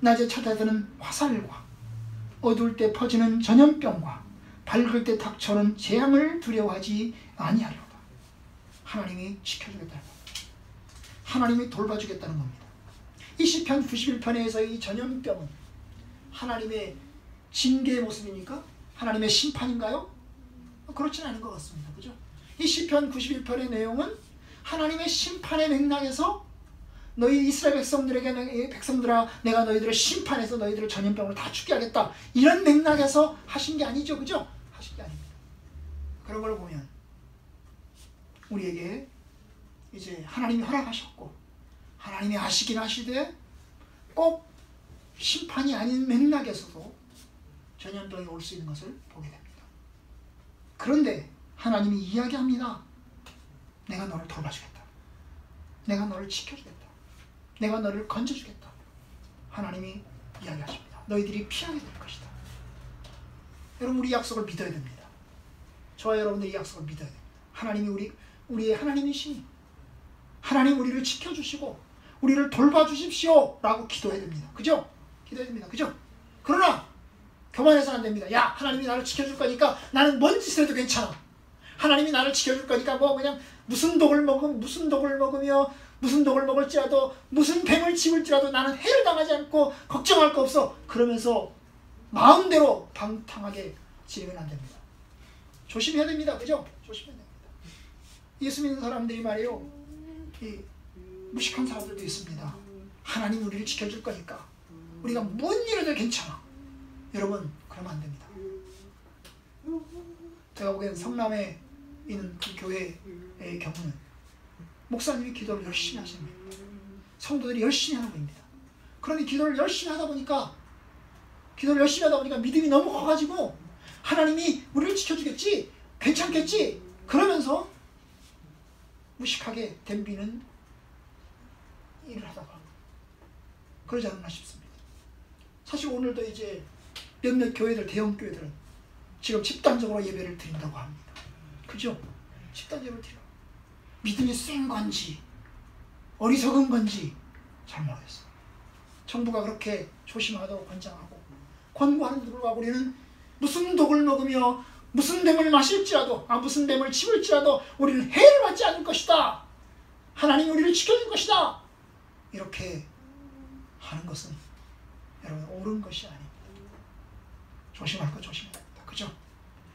낮에 찾아드는 화살과 어두울 때 퍼지는 전염병과 밝을 때 닥쳐오는 재앙을 두려워하지 아니하리로다. 하나님이 지켜주겠다는 겁니다. 하나님이 돌봐주겠다는 겁니다. 이 시편 91편에서 이 전염병은 하나님의 징계의 모습입니까? 하나님의 심판인가요? 그렇진 않은 것 같습니다. 그죠? 이 시편 91편의 내용은 하나님의 심판의 맥락에서 너희 이스라엘 백성들아 내가 너희들을 심판해서 너희들을 전염병을 다 죽게 하겠다, 이런 맥락에서 하신 게 아니죠. 그죠? 하신 게 아닙니다. 그런 걸 보면 우리에게 이제 하나님이 허락하셨고 하나님이 하시긴 하시되 꼭 심판이 아닌 맥락에서도 전염병이 올 수 있는 것을 보게 됩니다. 그런데 하나님이 이야기합니다. 내가 너를 돌봐주겠다. 내가 너를 지켜주겠다. 내가 너를 건져주겠다. 하나님이 이야기하십니다. 너희들이 피하게 될 것이다. 여러분, 우리 약속을 믿어야 됩니다. 저와 여러분들 이 약속을 믿어야 됩니다. 하나님이 우리의 하나님이시니 하나님 우리를 지켜주시고 우리를 돌봐주십시오 라고 기도해야 됩니다. 그죠? 기도해야 됩니다. 그죠? 그러나 교만해서는 안 됩니다. 야, 하나님이 나를 지켜줄 거니까 나는 뭔 짓을 해도 괜찮아. 하나님이 나를 지켜줄 거니까 뭐 그냥 무슨 독을 먹으며 무슨 독을 먹을지라도 무슨 뱀을 집을지라도 나는 해를 당하지 않고 걱정할 거 없어. 그러면서 마음대로 방탕하게 지내면 안 됩니다. 조심해야 됩니다. 그죠? 조심해야 됩니다. 예수 믿는 사람들이 말이에요, 이 무식한 사람들도 있습니다. 하나님 우리를 지켜줄 거니까 우리가 뭔 일을 괜찮아. 여러분, 그러면 안 됩니다. 제가 보기엔 성남에 있는 그 교회의 경우는 목사님이 기도를 열심히 하시는 겁니다. 성도들이 열심히 하는 겁니다. 그러니 기도를 열심히 하다 보니까 믿음이 너무 커가지고 하나님이 우리를 지켜주겠지, 괜찮겠지, 그러면서 무식하게 덤비는 일을 하다가 그러지 않나 싶습니다. 사실 오늘도 이제 몇몇 교회들, 대형 교회들은 지금 집단적으로 예배를 드린다고 합니다. 그죠? 집단 예배를 드려. 믿음이 센 건지 어리석은 건지 잘 모르겠어요. 정부가 그렇게 조심하도록 권고하는데도 불구하고 우리는 무슨 독을 먹으며 무슨 뱀을 마실지라도, 무슨 뱀을 집을지라도 우리는 해를 받지 않을 것이다. 하나님이 우리를 지켜줄 것이다. 이렇게 하는 것은 여러분 옳은 것이 아닙니다. 조심할 거 조심해야 됩니다. 그죠?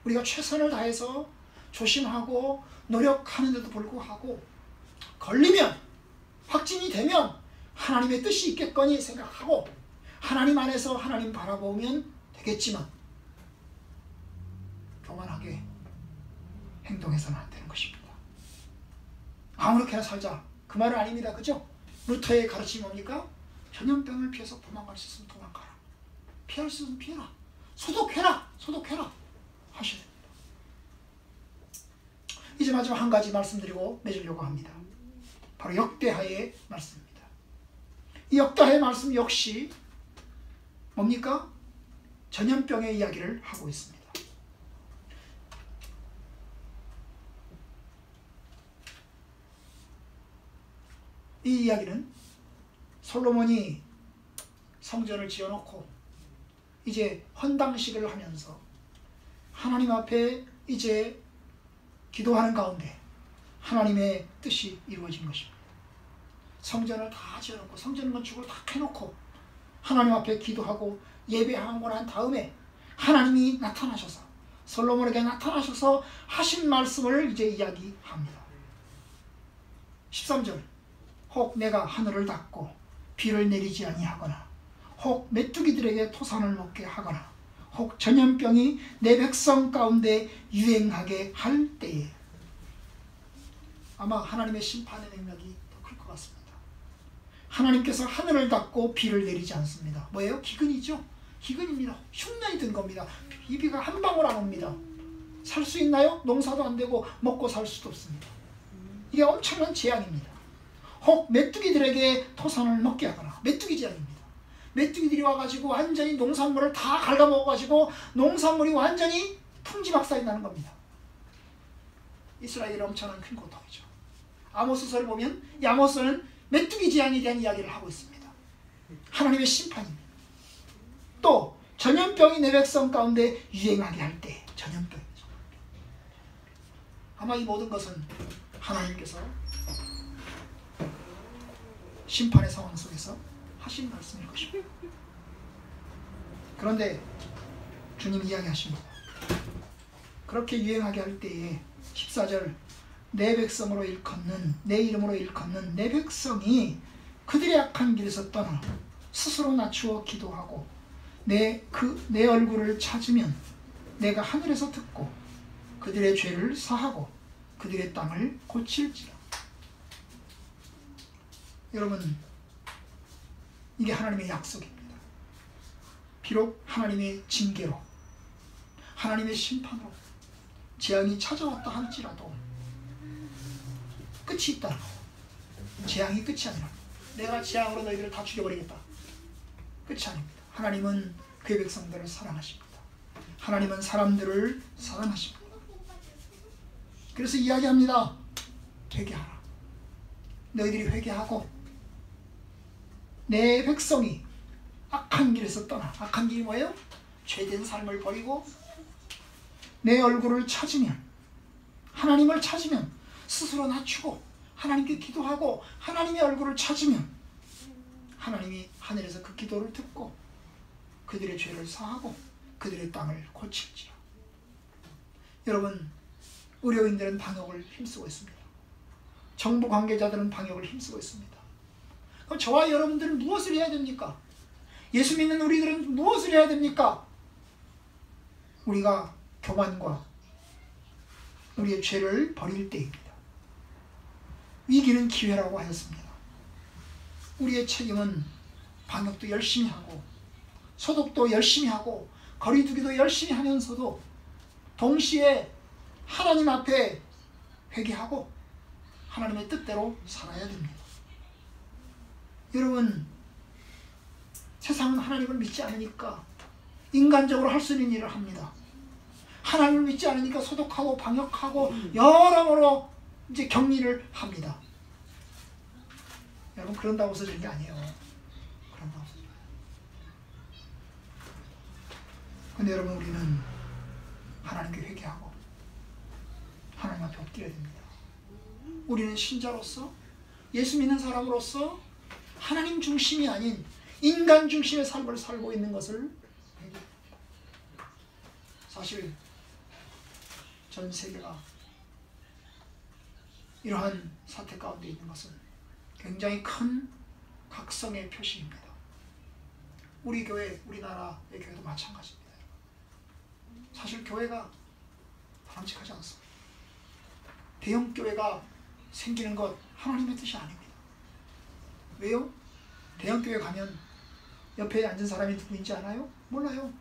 우리가 최선을 다해서 조심하고 노력하는데도 불구하고 걸리면, 확진이 되면 하나님의 뜻이 있겠거니 생각하고 하나님 안에서 하나님 바라보면 되겠지만 교만하게 행동해서는 안 되는 것입니다. 아무렇게나 살자, 그 말은 아닙니다. 그죠? 루터의 가르침이 뭡니까? 전염병을 피해서 도망갈 수 있으면 도망가라. 피할 수 있으면 피해라. 소독해라 하셔야 됩니다. 이제 마지막 한 가지 말씀드리고 맺으려고 합니다. 바로 역대하의 말씀입니다. 이 역대하의 말씀 역시 뭡니까? 전염병의 이야기를 하고 있습니다. 이 이야기는 솔로몬이 성전을 지어놓고 이제 헌당식을 하면서 하나님 앞에 이제 기도하는 가운데 하나님의 뜻이 이루어진 것입니다. 성전을 다 지어놓고 성전 건축을 다 해놓고 하나님 앞에 기도하고 예배하고 난 다음에 하나님이 나타나셔서 솔로몬에게 나타나셔서 하신 말씀을 이제 이야기합니다. 13절 혹 내가 하늘을 닫고 비를 내리지 아니하거나 혹 메뚜기들에게 토산을 먹게 하거나 혹 전염병이 내 백성 가운데 유행하게 할 때에 아마 하나님의 심판의 능력이 더 클 것 같습니다. 하나님께서 하늘을 닫고 비를 내리지 않습니다. 뭐예요? 기근이죠. 기근입니다. 흉년이 든 겁니다. 이 비가 한 방울 안 옵니다. 살 수 있나요? 농사도 안 되고 먹고 살 수도 없습니다. 이게 엄청난 재앙입니다. 혹 메뚜기들에게 토산을 먹게 하거나 메뚜기 재앙입니다. 메뚜기들이 와가지고 완전히 농산물을 다 갉아먹어가지고 농산물이 완전히 풍지박산이 나는 겁니다. 이스라엘이 엄청난 큰 고통이죠. 아모스서를 보면 이 아모스는 메뚜기 재앙에 대한 이야기를 하고 있습니다. 하나님의 심판입니다. 또 전염병이 내 백성 가운데 유행하게 할 때 전염병이죠. 아마 이 모든 것은 하나님께서 심판의 상황 속에서 하신 말씀일 것입니다. 그런데 주님 이야기하십니다. 그렇게 유행하게 할 때에 14절 내 백성으로 일컫는 내 이름으로 일컫는 내 백성이 그들의 악한 길에서 떠나 스스로 낮추어 기도하고 내 얼굴을 찾으면 내가 하늘에서 듣고 그들의 죄를 사하고 그들의 땅을 고칠지라. 여러분, 이게 하나님의 약속입니다. 비록 하나님의 징계로 하나님의 심판으로 재앙이 찾아왔다 할지라도 끝이 있다는 거예요. 재앙이 끝이 아니라 내가 재앙으로 너희들을 다 죽여버리겠다. 끝이 아닙니다. 하나님은 그의 백성들을 사랑하십니다. 하나님은 사람들을 사랑하십니다. 그래서 이야기합니다. 회개하라. 너희들이 회개하고 내 백성이 악한 길에서 떠나. 악한 길이 뭐예요? 죄된 삶을 버리고 내 얼굴을 찾으면, 하나님을 찾으면 스스로 낮추고 하나님께 기도하고 하나님의 얼굴을 찾으면 하나님이 하늘에서 그 기도를 듣고 그들의 죄를 사하고 그들의 땅을 고칠지라. 여러분, 의료인들은 방역을 힘쓰고 있습니다. 정부 관계자들은 방역을 힘쓰고 있습니다. 그럼 저와 여러분들은 무엇을 해야 됩니까? 예수 믿는 우리들은 무엇을 해야 됩니까? 우리가 교만과 우리의 죄를 버릴 때입니다. 위기는 기회라고 하였습니다. 우리의 책임은 방역도 열심히 하고 소독도 열심히 하고 거리두기도 열심히 하면서도 동시에 하나님 앞에 회개하고 하나님의 뜻대로 살아야 됩니다. 여러분, 세상은 하나님을 믿지 않으니까 인간적으로 할 수 있는 일을 합니다. 하나님을 믿지 않으니까 소독하고 방역하고 여러모로 이제 격리를 합니다. 여러분, 그런다고 해서 되는 게 아니에요. 그런다고 해서. 근데 여러분, 우리는 하나님께 회개하고 하나님 앞에 엎드려야 됩니다. 우리는 신자로서, 예수 믿는 사람으로서 하나님 중심이 아닌 인간 중심의 삶을 살고 있는 것을 회개합니다. 사실 전 세계가 이러한 사태 가운데 있는 것은 굉장히 큰 각성의 표시입니다. 우리 교회, 우리나라의 교회도 마찬가지입니다. 사실 교회가 바람직하지 않습니다. 대형 교회가 생기는 것 하나님의 뜻이 아닙니다. 왜요? 대형 교회 가면 옆에 앉은 사람이 누구인지 알아요? 몰라요.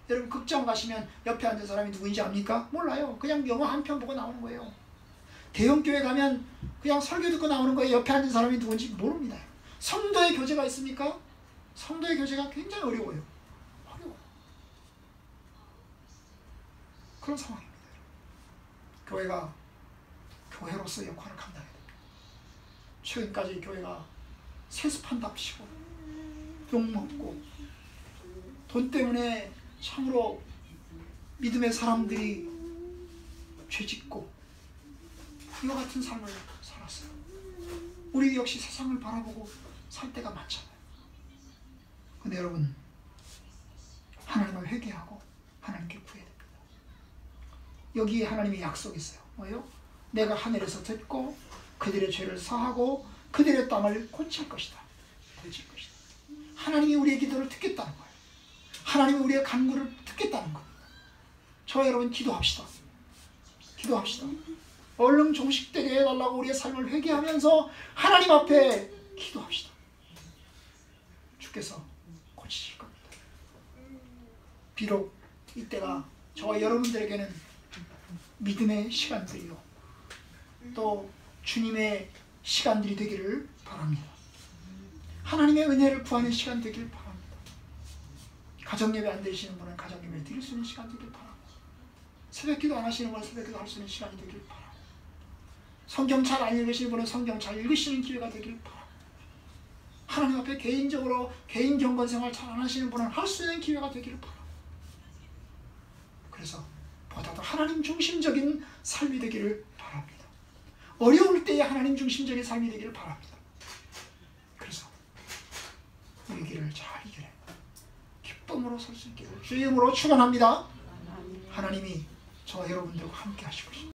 여러분, 극장 가시면 옆에 앉은 사람이 누구인지 압니까? 몰라요. 그냥 영화 한 편 보고 나오는 거예요. 대형 교회 가면 그냥 설교 듣고 나오는 거예요. 옆에 앉은 사람이 누군지 모릅니다. 성도의 교제가 있습니까? 성도의 교제가 굉장히 어려워요. 어려워요. 그런 상황입니다. 교회가 교회로서 역할을 감당해야 됩니다. 최근까지 교회가 세습한답시고 욕먹고 돈 때문에 참으로 믿음의 사람들이 죄짓고 이와 같은 삶을 살았어요. 우리 역시 세상을 바라보고 살 때가 많잖아요. 근데 여러분, 하나님을 회개하고 하나님께 구해야 됩니다. 여기에 하나님의 약속이 있어요. 뭐예요? 내가 하늘에서 듣고 그들의 죄를 사하고 그들의 땅을 고칠 것이다. 고칠 것이다. 하나님이 우리의 기도를 듣겠다는 거예요. 하나님이 우리의 간구를 듣겠다는 겁니다. 저와 여러분 기도합시다. 기도합시다. 얼른 종식되게 해달라고 우리의 삶을 회개하면서 하나님 앞에 기도합시다. 주께서 고치실 겁니다. 비록 이때가 저와 여러분들에게는 믿음의 시간들이요, 또 주님의 시간들이 되기를 바랍니다. 하나님의 은혜를 구하는 시간 되기를 바랍니다. 가정예배 안 드리시는 분은 가정예배 드릴 수 있는 시간 되기를 바랍니다. 새벽기도 안 하시는 분은 새벽기도 할 수 있는 시간이 되기를 바랍니다. 성경 잘 안 읽으시는 분은 성경 잘 읽으시는 기회가 되기를 바랍니다. 하나님 앞에 개인적으로 개인 경건 생활 잘 안 하시는 분은 할 수 있는 기회가 되기를 바랍니다. 그래서 보다 더 하나님 중심적인 삶이 되기를 바랍니다. 어려울 때에 하나님 중심적인 삶이 되기를 바랍니다. 그래서 위기를 잘 이겨내 기쁨으로 설 수 있기를 주의 이름으로 축원합니다. 하나님이 저와 여러분들과 함께 하시고